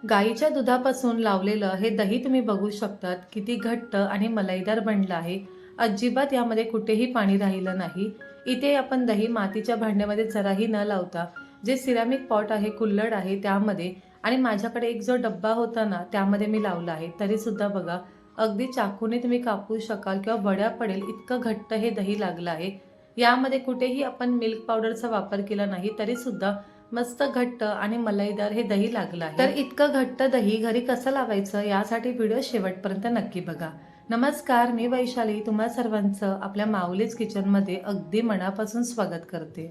गाईच्या दुधापासून लावलेलं हे दही तुम्ही बघू शकतात किती घट्ट आणि मलाईदार बनलं आहे. अजिबात यामध्ये कुठेही पाणी राहिलं नाही. इथे आपण दही मातीच्या भांड्यामध्ये जराही न लावता जे सिरामिक पॉट आहे, कुल्हड आहे त्यामध्ये आणि माझ्याकडे एक जो डब्बा होता ना त्यामध्ये मी लावला आहे. तरीसुद्धा बघा अगदी चाकूने तुम्ही कापू शकाल किंवा वड्या पडेल इतकं घट्ट हे दही लागलं आहे. यामध्ये कुठेही आपण मिल्क पावडरचा वापर केला नाही तरीसुद्धा मस्त घट्ट आणि मलाईदार हे दही लागलं आहे. तर इतकं घट्ट दही घरी कसं लावायचं यासाठी व्हिडिओ शेवटपर्यंत नक्की बघा. नमस्कार, मी वैशाली तुम्हा सर्वांचं आपल्या माऊलीज किचनमध्ये अगदी मनापासून स्वागत करते.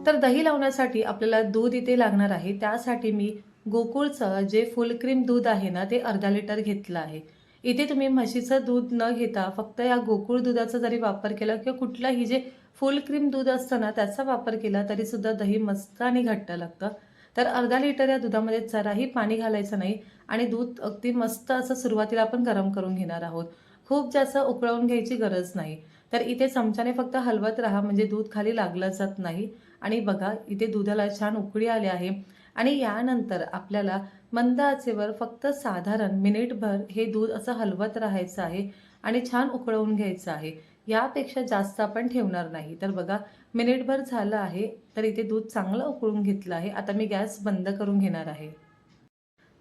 तर दही लावण्यासाठी आपल्याला दूध इथे लागणार आहे. त्यासाठी मी गोकुळचं जे फुल क्रीम दूध आहे ना ते अर्धा लिटर घेतलं आहे. इथे तुम्ही म्हशीचं दूध न घेता फक्त या गोकुळ दुधाचा जरी वापर केला किंवा कुठलाही जे फुल क्रीम दूध असतं ना त्याचा वापर केला तरी सुद्धा दही मस्त आणि घट्ट लागतं. तर अर्धा लिटर या दुधामध्ये जराही पाणी घालायचं नाही आणि दूध अगदी मस्त असं सुरुवातीला आपण गरम करून घेणार आहोत. खूप जास्त उकळवून घ्यायची गरज नाही. तर इथे चमच्याने फक्त हलवत राहा म्हणजे दूध खाली लागलं जात नाही. आणि बघा इथे दुधाला छान उकळी आली आहे आणि यानंतर आपल्याला मंद आचेवर फक्त साधारण मिनिटभर हे दूध असं हलवत राहायचं आहे आणि छान उकळवून घ्यायचं आहे. यापेक्षा जास्त आपण ठेवणार नाही. तर बघा मिनिटभर झालं आहे. तर इथे दूध चांगलं उकळून घेतलं आहे. आता मी गॅस बंद करून घेणार आहे.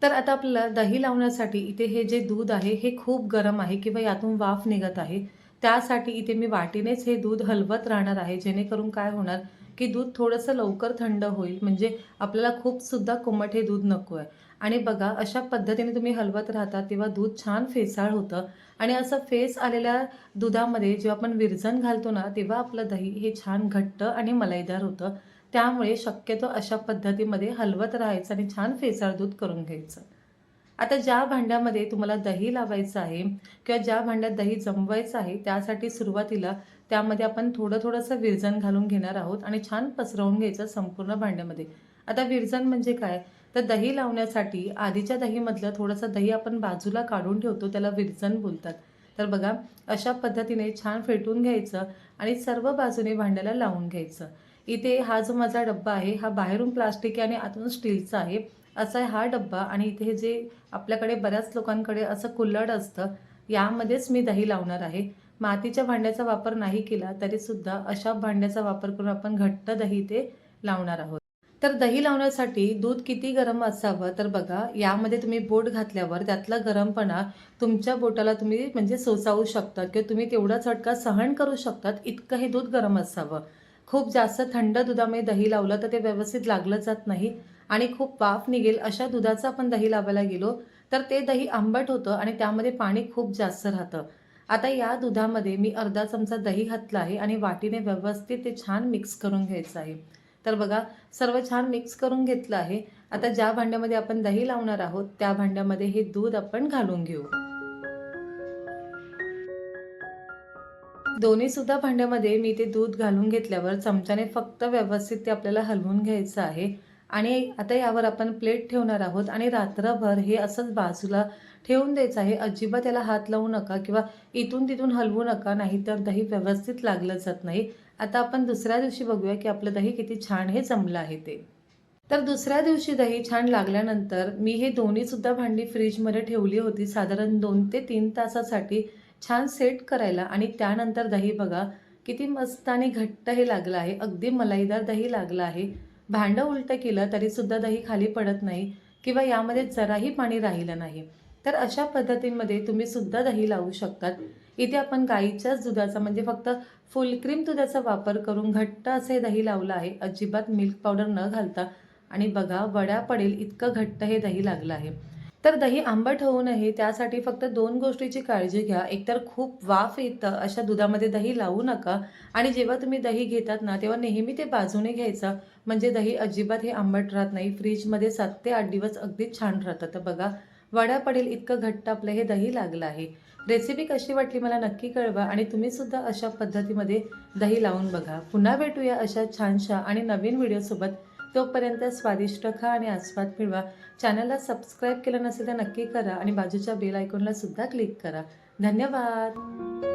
तर आता आपल्याला दही लावण्यासाठी इथे हे जे दूध आहे हे खूप गरम आहे किंवा यातून वाफ निघत आहे. त्यासाठी इथे मी वाटीनेच हे दूध हलवत राहणार आहे जेणेकरून काय होणार की दूध थोडंसं लवकर थंड होईल. म्हणजे आपल्याला खूप सुद्धा कोमट हे दूध नको आहे. आणि बघा अशा पद्धतीने तुम्ही हलवत राहता तेव्हा दूध छान फेसाळ होतं आणि असं फेस आलेल्या दुधामध्ये जेव्हा आपण विरजण घालतो ना तेव्हा आपलं दही हे छान घट्ट आणि मलाईदार होतं. त्यामुळे शक्यतो अशा पद्धतीमध्ये हलवत राहायचं आणि छान फेसाळ दूध करून घ्यायचं. आता ज्या भांड्यामध्ये तुम्हाला दही लावायचं आहे किंवा ज्या भांड्यात दही जमवायचं आहे त्यासाठी सुरुवातीला त्यामध्ये आपण थोडंसं विरजण घालून घेणार आहोत आणि छान पसरवून घ्यायचं संपूर्ण भांड्यामध्ये. आता विरजण म्हणजे काय तर दही लावण्यासाठी आधीच्या दहीमधलं थोडंसं दही आपण बाजूला काढून ठेवतो त्याला विरजण बोलतात. तर बघा अशा पद्धतीने छान फेटून घ्यायचं आणि सर्व बाजूने भांड्याला लावून घ्यायचं. इथे हा जो माझा डब्बा आहे हा बाहेरून प्लास्टिक आहे आणि आतून स्टीलचा आहे. असा आहे हा डब्बा आणि इथे हे जे आपल्याकडे बऱ्याच लोकांकडे असं कुल्हड असतं यामध्येच मी दही लावणार आहे. मातीच्या भांड्याचा वापर नाही केला तरीसुद्धा अशा भांड्याचा वापर करून आपण घट्ट दही इथे लावणार आहोत. तर दही लावण्यासाठी दूध किती गरम असावं तर बघा यामध्ये तुम्ही बोट घातल्यावर त्यातला गरमपणा तुमच्या बोटाला तुम्ही म्हणजे सोसावू शकता किंवा तुम्ही तेवढा झटका सहन करू शकतात इतकं हे दूध गरम असावं. खूप जास्त थंड दुधामध्ये दही लावलं तर ते व्यवस्थित लागलं जात नाही आणि खूप वाफ निघेल अशा दुधाचं आपण दही लावायला गेलो तर ते दही आंबट होतं आणि त्यामध्ये पाणी खूप जास्त राहतं. आता या दुधामध्ये मी अर्धा चमचा दही घातला आहे आणि वाटीने व्यवस्थित ते छान मिक्स करून घ्यायचं आहे. तर बघा सर्व छान मिक्स करून घेतलं आहे. आता ज्या भांड्यामध्ये आपण दही लावणार आहोत त्या भांड्यामध्ये हे दूध आपण घालून घेऊ. दोन्ही सुद्धा भांड्यामध्ये मी ते दूध घालून घेतल्यावर चमच्याने फक्त व्यवस्थित ते आपल्याला हलवून घ्यायचं आहे. आणि आता यावर आपण प्लेट ठेवणार आहोत आणि रात्रभर हे असंच बाजूला ठेवून द्यायचं आहे. अजिबात त्याला हात लावू नका किंवा इथून तिथून हलवू नका नाहीतर दही व्यवस्थित लागलं जात नाही. आता आपण दुसऱ्या दिवशी बघूया की आपलं दही किती छान हे जमलं आहे ते. तर दुसऱ्या दिवशी दही छान लागल्यानंतर मी हे दोन्ही सुद्धा भांडी फ्रीजमध्ये ठेवली होती साधारण 2 ते 3 तासासाठी छान सेट करायला आणि त्यानंतर दही बघा किती मस्त आणि घट्ट हे लागलं आहे. अगदी मलाईदार दही लागलं आहे. भांडं उलटं केलं तरीसुद्धा दही खाली पडत नाही किंवा यामध्ये जराही पाणी राहिलं नाही. तर अशा पद्धतीमध्ये तुम्ही सुद्धा दही लावू शकतात. इथे आपण गाईच्याच दुधाचा म्हणजे फक्त फुल क्रीम दुधाचा वापर करून घट्ट असे दही लावलं आहे. अजिबात मिल्क पावडर न घालता आणि बघा वड्या पडेल इतकं घट्ट हे दही लागलं आहे. तर दही आंबट होऊ नये त्यासाठी फक्त 2 गोष्टीची काळजी घ्या. एकतर खूप वाफ येतं अशा दुधामध्ये दही लावू नका आणि जेव्हा तुम्ही दही घेतात ना तेव्हा नेहमी ते बाजूने घ्यायचं म्हणजे दही अजिबात हे आंबट राहत नाही. फ्रीजमध्ये 7 ते 8 दिवस अगदी छान राहतं. तर बघा वड्या पडेल इतकं घट्ट आपलं हे दही लागलं आहे. रेसिपी कशी वाटली मला नक्की कळवा आणि तुम्ही सुद्धा अशा पद्धतीमध्ये दही लावून बघा. पुन्हा भेटूया अशा छानशा आणि नवीन व्हिडिओसोबत. तोपर्यंत स्वादिष्ट खा आणि आस्वाद मिळवा. चॅनलला सबस्क्राईब केलं नसेल तर नक्की करा आणि बाजूच्या बेल आयकॉनला सुद्धा क्लिक करा. धन्यवाद.